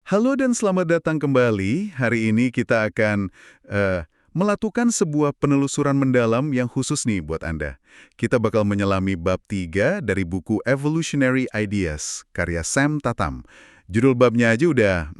Halo dan selamat datang kembali. Hari ini kita akan melakukan sebuah penelusuran mendalam yang khusus nih buat Anda. Kita bakal menyelami bab 3 dari buku Evolutionary Ideas, karya Sam Tatam. Judul babnya aja udah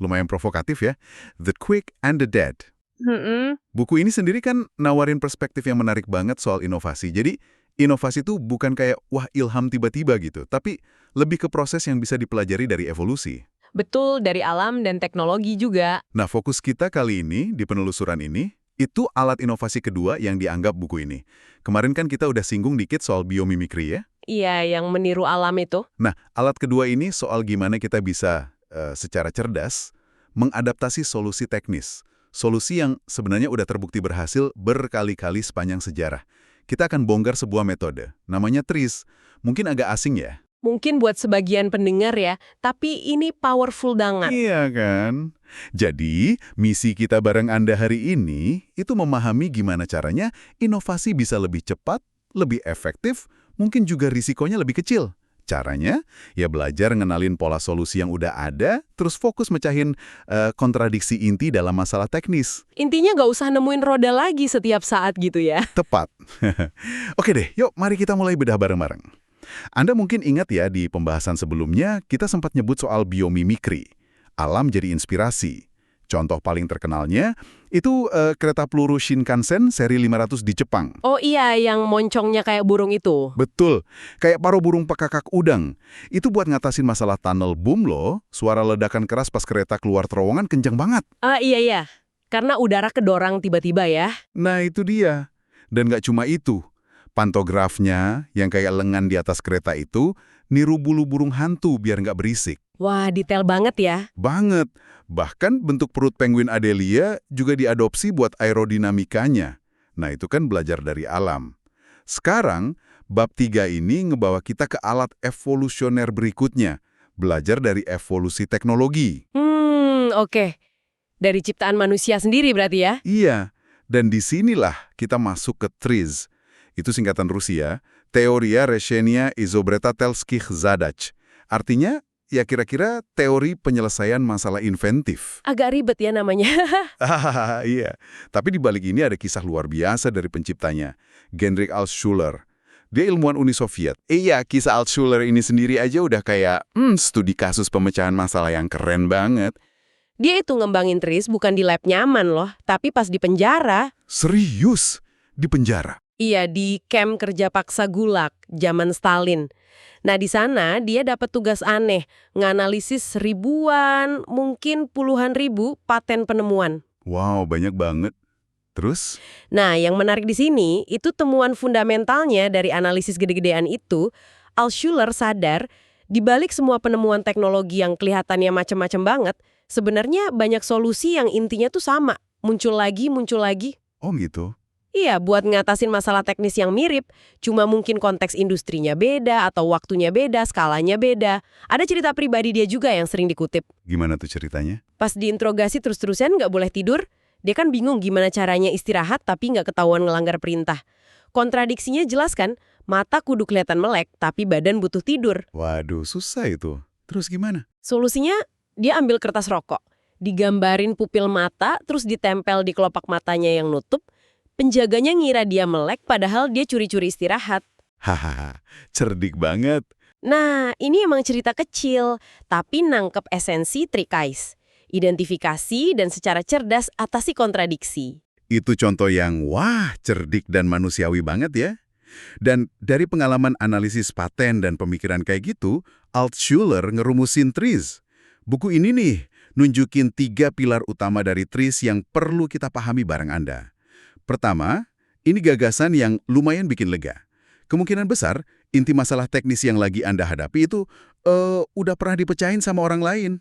lumayan provokatif ya, The Quick and the Dead. Mm-mm. Buku ini sendiri kan nawarin perspektif yang menarik banget soal inovasi. Jadi, inovasi itu bukan kayak wah ilham tiba-tiba gitu, tapi lebih ke proses yang bisa dipelajari dari evolusi. Betul, dari alam dan teknologi juga. Nah, fokus kita kali ini di penelusuran ini, itu alat inovasi kedua yang dianggap buku ini. Kemarin kan kita udah singgung dikit soal biomimikri ya. Iya, yang meniru alam itu. Nah, alat kedua ini soal gimana kita bisa secara cerdas mengadaptasi solusi teknis. Solusi yang sebenarnya udah terbukti berhasil berkali-kali sepanjang sejarah. Kita akan bongkar sebuah metode, namanya TRIZ. Mungkin agak asing ya? Mungkin buat sebagian pendengar ya, tapi ini powerful banget. Iya kan? Jadi, misi kita bareng Anda hari ini itu memahami gimana caranya inovasi bisa lebih cepat, lebih efektif, mungkin juga risikonya lebih kecil. Caranya, ya belajar ngenalin pola solusi yang udah ada, terus fokus mecahin kontradiksi inti dalam masalah teknis. Intinya nggak usah nemuin roda lagi setiap saat gitu ya. Tepat. Oke deh, yuk mari kita mulai bedah bareng-bareng. Anda mungkin ingat ya di pembahasan sebelumnya kita sempat nyebut soal biomimikri. Alam jadi inspirasi. Contoh paling terkenalnya itu kereta peluru Shinkansen seri 500 di Jepang. Oh iya, yang moncongnya kayak burung itu. Betul, kayak paruh burung pekakak udang. Itu buat ngatasin masalah tunnel boom loh. Suara ledakan keras pas kereta keluar terowongan kencang banget. Ah iya iya, karena udara kedorang tiba-tiba ya. Nah itu dia. Dan nggak cuma itu. Pantografnya yang kayak lengan di atas kereta itu niru bulu burung hantu biar nggak berisik. Wah, detail banget ya. Banget. Bahkan bentuk perut penguin Adelia juga diadopsi buat aerodinamikanya. Nah itu kan belajar dari alam. Sekarang, bab 3 ini ngebawa kita ke alat evolusioner berikutnya. Belajar dari evolusi teknologi. Oke. Dari ciptaan manusia sendiri berarti ya? Iya, dan disinilah kita masuk ke TRIZ. Itu singkatan Rusia, Teoria Решения изобретательских задач. Artinya, ya kira-kira teori penyelesaian masalah inventif. Agak ribet ya namanya. Hahaha, iya. Tapi di balik ini ada kisah luar biasa dari penciptanya, Gendrik Altshuler. Dia ilmuwan Uni Soviet. Iya, kisah Altshuler ini sendiri aja udah kayak studi kasus pemecahan masalah yang keren banget. Dia itu ngembangin TRIZ bukan di lab nyaman loh, tapi pas di penjara. Serius? Di penjara? Iya, di camp kerja paksa Gulag, zaman Stalin. Nah, di sana dia dapat tugas aneh, nganalisis ribuan, mungkin puluhan ribu paten penemuan. Wow, banyak banget. Terus? Nah, yang menarik di sini, itu temuan fundamentalnya dari analisis gede-gedean itu, Altshuler sadar, di balik semua penemuan teknologi yang kelihatannya macam-macam banget, sebenarnya banyak solusi yang intinya tuh sama, muncul lagi, muncul lagi. Oh gitu. Iya, buat ngatasin masalah teknis yang mirip, cuma mungkin konteks industrinya beda, atau waktunya beda, skalanya beda. Ada cerita pribadi dia juga yang sering dikutip. Gimana tuh ceritanya? Pas diinterogasi terus-terusan nggak boleh tidur, dia kan bingung gimana caranya istirahat tapi nggak ketahuan ngelanggar perintah. Kontradiksinya jelas kan, mata kudu kelihatan melek, tapi badan butuh tidur. Waduh, susah itu. Terus gimana? Solusinya, dia ambil kertas rokok, digambarin pupil mata, terus ditempel di kelopak matanya yang nutup. Penjaganya ngira dia melek padahal dia curi-curi istirahat. Hahaha, cerdik banget. Nah, ini emang cerita kecil, tapi nangkep esensi trikais. Identifikasi dan secara cerdas atasi kontradiksi. Itu contoh yang wah, cerdik dan manusiawi banget ya. Dan dari pengalaman analisis paten dan pemikiran kayak gitu, Altshuler ngerumusin TRIZ. Buku ini nih, nunjukin 3 pilar utama dari TRIZ yang perlu kita pahami bareng Anda. Pertama, ini gagasan yang lumayan bikin lega. Kemungkinan besar, inti masalah teknis yang lagi Anda hadapi itu udah pernah dipecahin sama orang lain.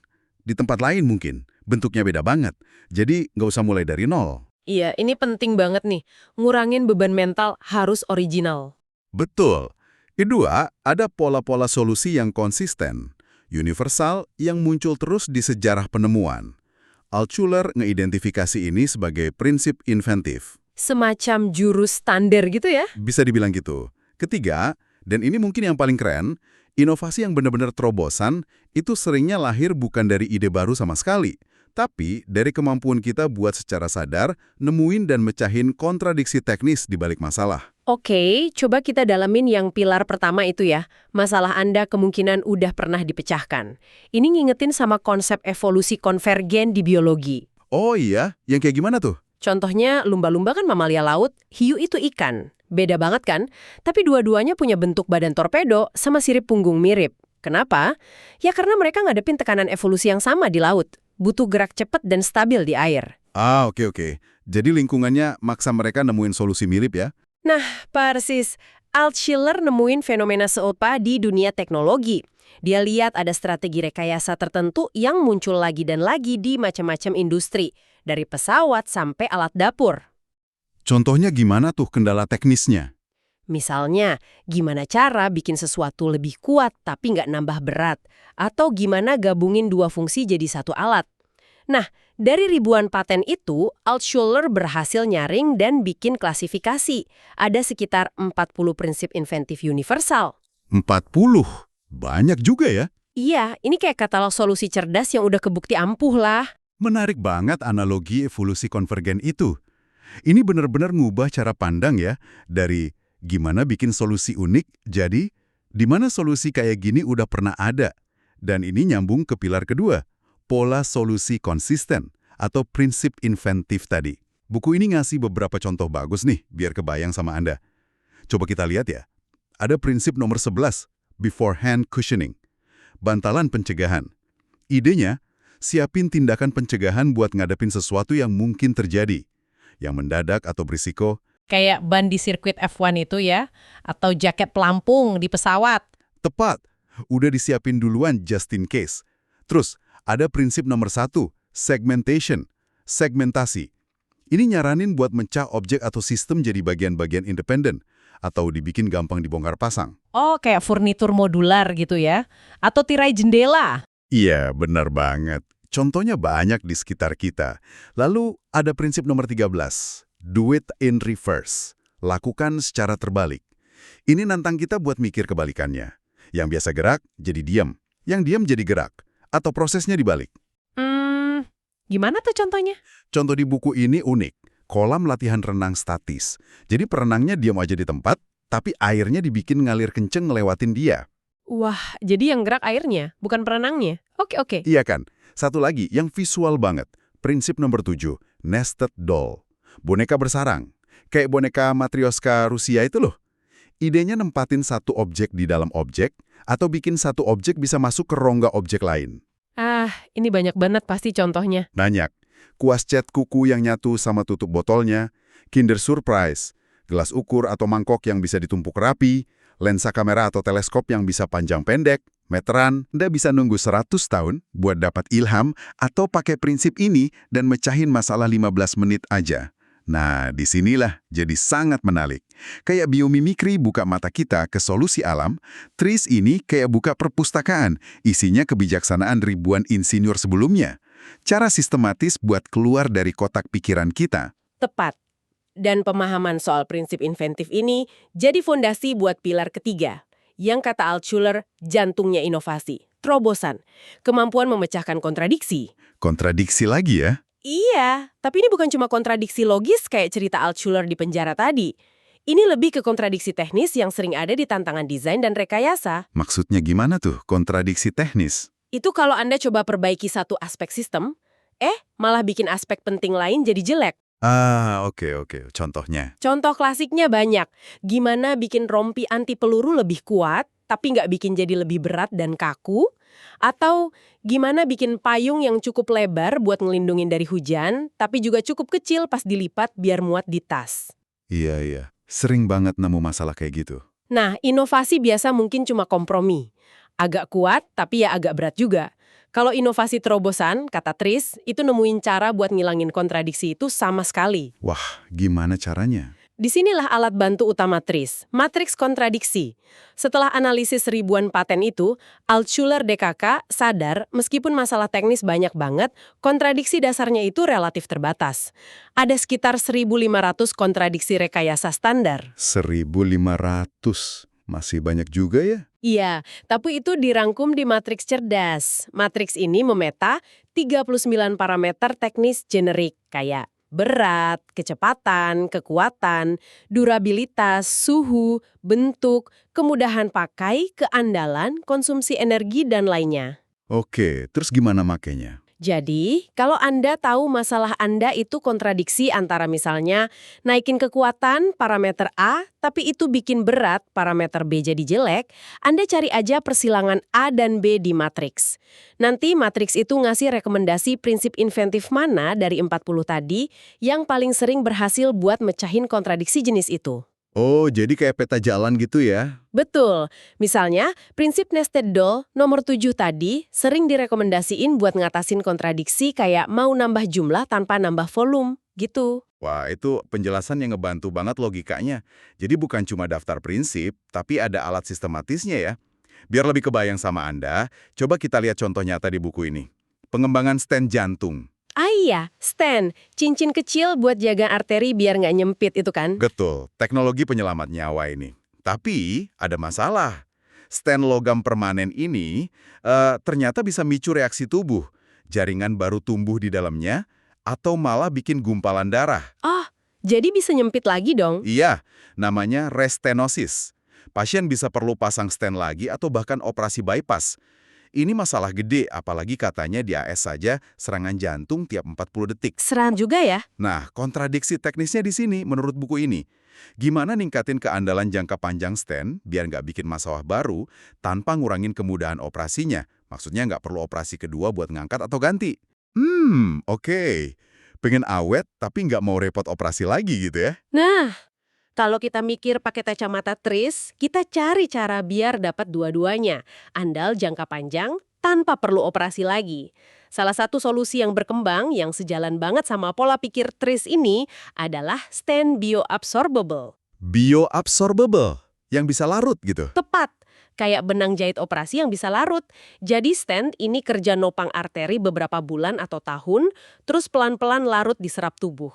Di tempat lain mungkin, bentuknya beda banget. Jadi nggak usah mulai dari nol. Iya, ini penting banget nih. Ngurangin beban mental harus original. Betul. Kedua, ada pola-pola solusi yang konsisten, universal yang muncul terus di sejarah penemuan. Altshuler ngeidentifikasi ini sebagai prinsip inventif. Semacam jurus standar gitu ya? Bisa dibilang gitu. Ketiga, dan ini mungkin yang paling keren, Inovasi yang benar-benar terobosan itu seringnya lahir bukan dari ide baru sama sekali, tapi dari kemampuan kita buat secara sadar nemuin dan mecahin kontradiksi teknis di balik masalah. Oke, coba kita dalamin yang pilar pertama itu ya. Masalah Anda kemungkinan udah pernah dipecahkan. Ini ngingetin sama konsep evolusi konvergen di biologi. Oh iya, yang kayak gimana tuh? Contohnya, lumba-lumba kan mamalia laut, hiu itu ikan. Beda banget kan? Tapi dua-duanya punya bentuk badan torpedo sama sirip punggung mirip. Kenapa? Ya karena mereka ngadepin tekanan evolusi yang sama di laut. Butuh gerak cepat dan stabil di air. Ah, oke. Jadi lingkungannya maksa mereka nemuin solusi mirip ya? Nah, persis. Altshuler nemuin fenomena serupa di dunia teknologi. Dia lihat ada strategi rekayasa tertentu yang muncul lagi dan lagi di macam-macam industri, dari pesawat sampai alat dapur. Contohnya gimana tuh kendala teknisnya? Misalnya, gimana cara bikin sesuatu lebih kuat tapi nggak nambah berat? Atau gimana gabungin dua fungsi jadi satu alat? Nah, dari ribuan paten itu, Altshuler berhasil nyaring dan bikin klasifikasi. Ada sekitar 40 prinsip inventif universal. 40? Banyak juga ya? Iya, ini kayak katalog solusi cerdas yang udah kebukti ampuh lah. Menarik banget analogi evolusi konvergen itu. Ini benar-benar ngubah cara pandang ya, dari gimana bikin solusi unik, jadi di mana solusi kayak gini udah pernah ada. Dan ini nyambung ke pilar kedua, pola solusi konsisten atau prinsip inventif tadi. Buku ini ngasih beberapa contoh bagus nih, biar kebayang sama Anda. Coba kita lihat ya. Ada prinsip nomor 11, beforehand cushioning. Bantalan pencegahan. Idenya, siapin tindakan pencegahan buat ngadepin sesuatu yang mungkin terjadi, yang mendadak atau berisiko. Kayak ban di sirkuit F1 itu ya, atau jaket pelampung di pesawat. Tepat, udah disiapin duluan just in case. Terus, ada prinsip nomor 1, segmentation, segmentasi. Ini nyaranin buat mencah objek atau sistem jadi bagian-bagian independen, atau dibikin gampang dibongkar pasang. Oh, kayak furnitur modular gitu ya, atau tirai jendela. Iya, benar banget. Contohnya banyak di sekitar kita. Lalu ada prinsip nomor 13, do it in reverse. Lakukan secara terbalik. Ini nantang kita buat mikir kebalikannya. Yang biasa gerak, jadi diam. Yang diam jadi gerak. Atau prosesnya dibalik. Gimana tuh contohnya? Contoh di buku ini unik. Kolam latihan renang statis. Jadi perenangnya diam aja di tempat, tapi airnya dibikin ngalir kenceng ngelewatin dia. Wah, jadi yang gerak airnya, bukan perenangnya. Oke. Iya kan? Satu lagi yang visual banget. Prinsip nomor 7, nested doll. Boneka bersarang. Kayak boneka Matryoshka Rusia itu loh. Idenya nempatin satu objek di dalam objek, atau bikin satu objek bisa masuk ke rongga objek lain. Ini banyak banget pasti contohnya. Banyak. Kuas cat kuku yang nyatu sama tutup botolnya, Kinder Surprise, gelas ukur atau mangkok yang bisa ditumpuk rapi, lensa kamera atau teleskop yang bisa panjang pendek, meteran, Anda bisa nunggu 100 tahun buat dapat ilham atau pakai prinsip ini dan mecahin masalah 15 menit aja. Nah, disinilah jadi sangat menarik. Kayak biomimikri buka mata kita ke solusi alam, TRIS ini kayak buka perpustakaan, isinya kebijaksanaan ribuan insinyur sebelumnya. Cara sistematis buat keluar dari kotak pikiran kita. Tepat. Dan pemahaman soal prinsip inventif ini jadi fondasi buat pilar ketiga. Yang kata Altshuler, jantungnya inovasi. Terobosan. Kemampuan memecahkan kontradiksi. Kontradiksi lagi ya? Iya, tapi ini bukan cuma kontradiksi logis kayak cerita Altshuler di penjara tadi. Ini lebih ke kontradiksi teknis yang sering ada di tantangan desain dan rekayasa. Maksudnya gimana tuh kontradiksi teknis? Itu kalau Anda coba perbaiki satu aspek sistem, malah bikin aspek penting lain jadi jelek. Oke. Contohnya? Contoh klasiknya banyak. Gimana bikin rompi anti peluru lebih kuat, tapi nggak bikin jadi lebih berat dan kaku? Atau gimana bikin payung yang cukup lebar buat ngelindungin dari hujan, tapi juga cukup kecil pas dilipat biar muat di tas? Iya. Sering banget nemu masalah kayak gitu. Nah, inovasi biasa mungkin cuma kompromi. Agak kuat, tapi ya agak berat juga. Kalau inovasi terobosan, kata Tris, itu nemuin cara buat ngilangin kontradiksi itu sama sekali. Wah, gimana caranya? Disinilah alat bantu utama Tris, matriks kontradiksi. Setelah analisis ribuan paten itu, Altshuler DKK sadar meskipun masalah teknis banyak banget, kontradiksi dasarnya itu relatif terbatas. Ada sekitar 1.500 kontradiksi rekayasa standar. 1.500. Masih banyak juga ya? Iya, tapi itu dirangkum di matriks cerdas. Matriks ini memeta 39 parameter teknis generik kayak berat, kecepatan, kekuatan, durabilitas, suhu, bentuk, kemudahan pakai, keandalan, konsumsi energi, dan lainnya. Oke, terus gimana makainya? Jadi, kalau Anda tahu masalah Anda itu kontradiksi antara misalnya naikin kekuatan parameter A, tapi itu bikin berat parameter B jadi jelek, Anda cari aja persilangan A dan B di matriks. Nanti matriks itu ngasih rekomendasi prinsip inventif mana dari 40 tadi yang paling sering berhasil buat mecahin kontradiksi jenis itu. Oh, jadi kayak peta jalan gitu ya? Betul. Misalnya, prinsip nested doll nomor 7 tadi sering direkomendasiin buat ngatasin kontradiksi kayak mau nambah jumlah tanpa nambah volume, gitu. Wah, itu penjelasan yang ngebantu banget logikanya. Jadi bukan cuma daftar prinsip, tapi ada alat sistematisnya ya. Biar lebih kebayang sama Anda, coba kita lihat contoh nyata di buku ini. Pengembangan stent jantung. Ah iya, stent, cincin kecil buat jaga arteri biar nggak nyempit itu kan? Betul, teknologi penyelamat nyawa ini. Tapi ada masalah. Stent logam permanen ini ternyata bisa micu reaksi tubuh. Jaringan baru tumbuh di dalamnya, atau malah bikin gumpalan darah. Oh, jadi bisa nyempit lagi dong? Iya, namanya restenosis. Pasien bisa perlu pasang stent lagi atau bahkan operasi bypass. Ini masalah gede, apalagi katanya di AS saja serangan jantung tiap 40 detik. Seram juga ya? Nah, kontradiksi teknisnya di sini menurut buku ini. Gimana ningkatin keandalan jangka panjang stent biar nggak bikin masalah baru tanpa ngurangin kemudahan operasinya? Maksudnya nggak perlu operasi kedua buat ngangkat atau ganti. Oke. Pengen awet tapi nggak mau repot operasi lagi gitu ya? Nah, kalau kita mikir pakai kacamata tris, kita cari cara biar dapat dua-duanya. Andal jangka panjang tanpa perlu operasi lagi. Salah satu solusi yang berkembang yang sejalan banget sama pola pikir tris ini adalah stent bioabsorbable. Bioabsorbable, yang bisa larut gitu. Tepat, kayak benang jahit operasi yang bisa larut. Jadi stent ini kerja nopang arteri beberapa bulan atau tahun, terus pelan-pelan larut di serap tubuh.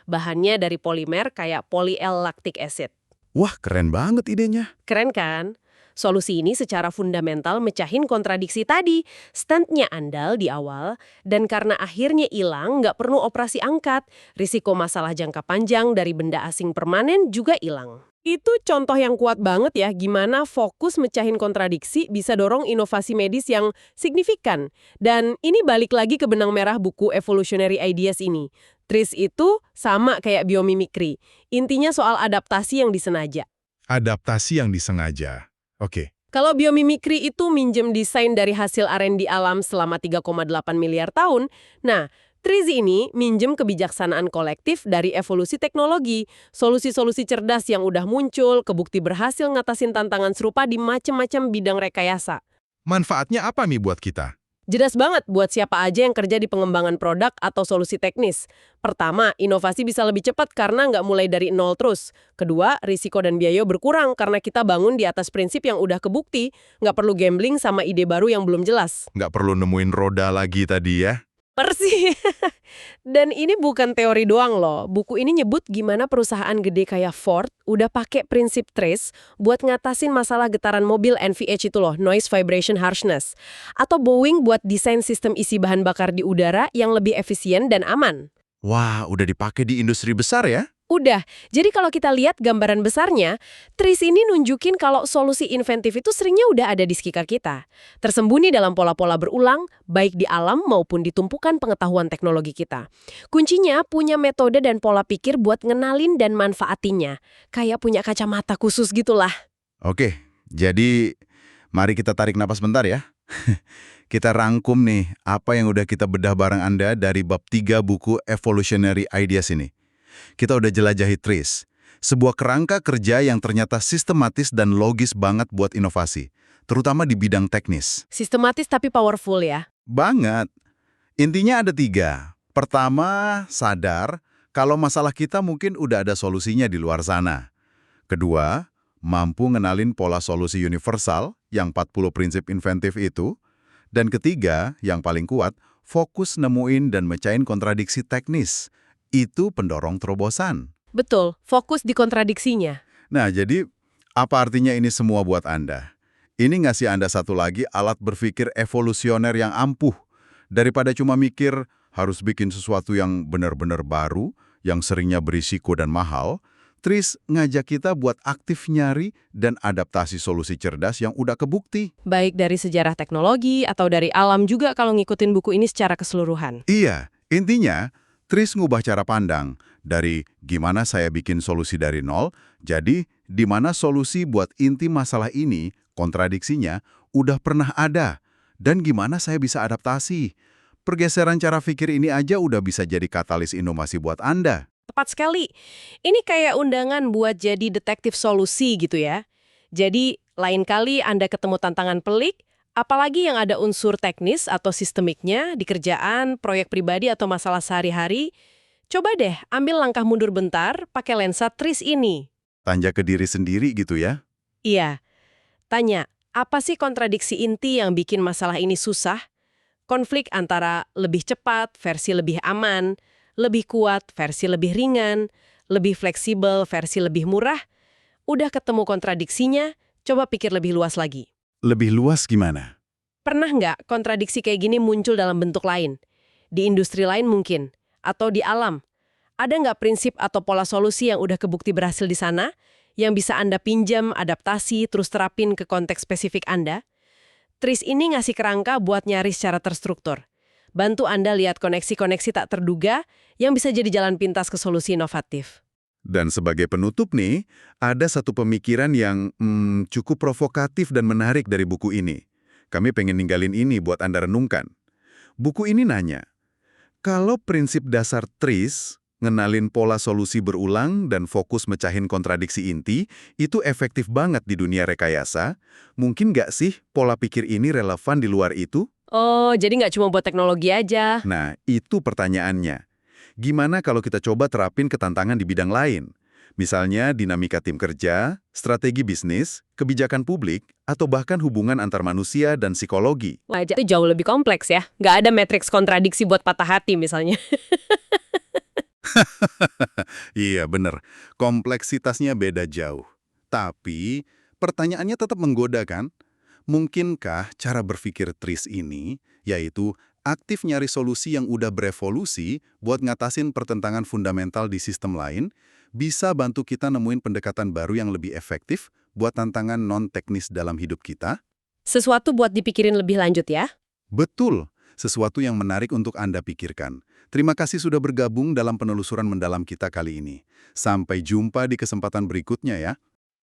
Bahannya dari polimer kayak poly-L-lactic acid. Wah, keren banget idenya. Keren kan? Solusi ini secara fundamental mecahin kontradiksi tadi. Stentnya andal di awal, dan karena akhirnya hilang, nggak perlu operasi angkat. Risiko masalah jangka panjang dari benda asing permanen juga hilang. Itu contoh yang kuat banget ya, gimana fokus mecahin kontradiksi bisa dorong inovasi medis yang signifikan. Dan ini balik lagi ke benang merah buku Evolutionary Ideas ini. TRIS itu sama kayak biomimikri. Intinya soal adaptasi yang disengaja. Adaptasi yang disengaja. Oke. Kalau biomimikri itu minjem desain dari hasil R&D alam selama 3,8 miliar tahun, nah, TRIS ini minjem kebijaksanaan kolektif dari evolusi teknologi, solusi-solusi cerdas yang udah muncul, kebukti berhasil ngatasin tantangan serupa di macam-macam bidang rekayasa. Manfaatnya apa nih buat kita? Jelas banget buat siapa aja yang kerja di pengembangan produk atau solusi teknis. Pertama, inovasi bisa lebih cepat karena nggak mulai dari nol terus. Kedua, risiko dan biaya berkurang karena kita bangun di atas prinsip yang udah kebukti. Nggak perlu gambling sama ide baru yang belum jelas. Nggak perlu nemuin roda lagi tadi ya? Persis. Dan ini bukan teori doang loh. Buku ini nyebut gimana perusahaan gede kayak Ford udah pakai prinsip TRIS buat ngatasin masalah getaran mobil NVH itu loh, Noise Vibration Harshness. Atau Boeing buat desain sistem isi bahan bakar di udara yang lebih efisien dan aman. Wah, udah dipakai di industri besar ya? Udah, jadi kalau kita lihat gambaran besarnya, TRIS ini nunjukin kalau solusi inventif itu seringnya udah ada di sekitar kita. Tersembunyi dalam pola-pola berulang, baik di alam maupun di tumpukan pengetahuan teknologi kita. Kuncinya punya metode dan pola pikir buat ngenalin dan manfaatinnya. Kayak punya kacamata khusus gitulah. Oke, jadi mari kita tarik napas bentar ya. Kita rangkum nih apa yang udah kita bedah bareng Anda dari bab 3 buku Evolutionary Ideas ini. Kita udah jelajahi TRIS, sebuah kerangka kerja yang ternyata sistematis dan logis banget buat inovasi, terutama di bidang teknis. Sistematis tapi powerful ya. Banget. Intinya ada 3. Pertama, sadar kalau masalah kita mungkin udah ada solusinya di luar sana. Kedua, mampu ngenalin pola solusi universal yang 40 prinsip inventif itu. Dan ketiga, yang paling kuat, fokus nemuin dan mecahin kontradiksi teknis. Itu pendorong terobosan. Betul, fokus di kontradiksinya. Nah, jadi apa artinya ini semua buat Anda? Ini ngasih Anda satu lagi alat berpikir evolusioner yang ampuh. Daripada cuma mikir harus bikin sesuatu yang benar-benar baru, yang seringnya berisiko dan mahal, Tris ngajak kita buat aktif nyari dan adaptasi solusi cerdas yang udah kebukti. Baik dari sejarah teknologi atau dari alam juga kalau ngikutin buku ini secara keseluruhan. Iya, intinya Tris ngubah cara pandang dari gimana saya bikin solusi dari nol, jadi di mana solusi buat inti masalah ini, kontradiksinya, udah pernah ada, dan gimana saya bisa adaptasi. Pergeseran cara pikir ini aja udah bisa jadi katalis inovasi buat Anda. Tepat sekali. Ini kayak undangan buat jadi detektif solusi gitu ya. Jadi, lain kali Anda ketemu tantangan pelik, apalagi yang ada unsur teknis atau sistemiknya di kerjaan, proyek pribadi atau masalah sehari-hari, coba deh ambil langkah mundur bentar pakai lensa Tris ini. Tanya ke diri sendiri gitu ya. Iya. Tanya, apa sih kontradiksi inti yang bikin masalah ini susah? Konflik antara lebih cepat versi lebih aman, lebih kuat versi lebih ringan, lebih fleksibel versi lebih murah. Udah ketemu kontradiksinya, coba pikir lebih luas lagi. Lebih luas gimana? Pernah nggak kontradiksi kayak gini muncul dalam bentuk lain? Di industri lain mungkin? Atau di alam? Ada nggak prinsip atau pola solusi yang udah kebukti berhasil di sana? Yang bisa Anda pinjam, adaptasi, terus terapin ke konteks spesifik Anda? Tris ini ngasih kerangka buat nyari secara terstruktur. Bantu Anda lihat koneksi-koneksi tak terduga yang bisa jadi jalan pintas ke solusi inovatif. Dan sebagai penutup nih, ada satu pemikiran yang cukup provokatif dan menarik dari buku ini. Kami pengen ninggalin ini buat Anda renungkan. Buku ini nanya, kalau prinsip dasar Tris, ngenalin pola solusi berulang dan fokus mecahin kontradiksi inti, itu efektif banget di dunia rekayasa, mungkin nggak sih pola pikir ini relevan di luar itu? Oh, jadi nggak cuma buat teknologi aja. Nah, itu pertanyaannya. Gimana kalau kita coba terapin ke tantangan di bidang lain? Misalnya dinamika tim kerja, strategi bisnis, kebijakan publik, atau bahkan hubungan antar manusia dan psikologi. Wah, itu jauh lebih kompleks ya. Nggak ada matriks kontradiksi buat patah hati misalnya. Iya, bener. Kompleksitasnya beda jauh. Tapi, pertanyaannya tetap menggoda kan? Mungkinkah cara berpikir Tris ini, yaitu aktif nyari solusi yang udah berevolusi buat ngatasin pertentangan fundamental di sistem lain, bisa bantu kita nemuin pendekatan baru yang lebih efektif buat tantangan non-teknis dalam hidup kita? Sesuatu buat dipikirin lebih lanjut ya. Betul, sesuatu yang menarik untuk Anda pikirkan. Terima kasih sudah bergabung dalam penelusuran mendalam kita kali ini. Sampai jumpa di kesempatan berikutnya ya.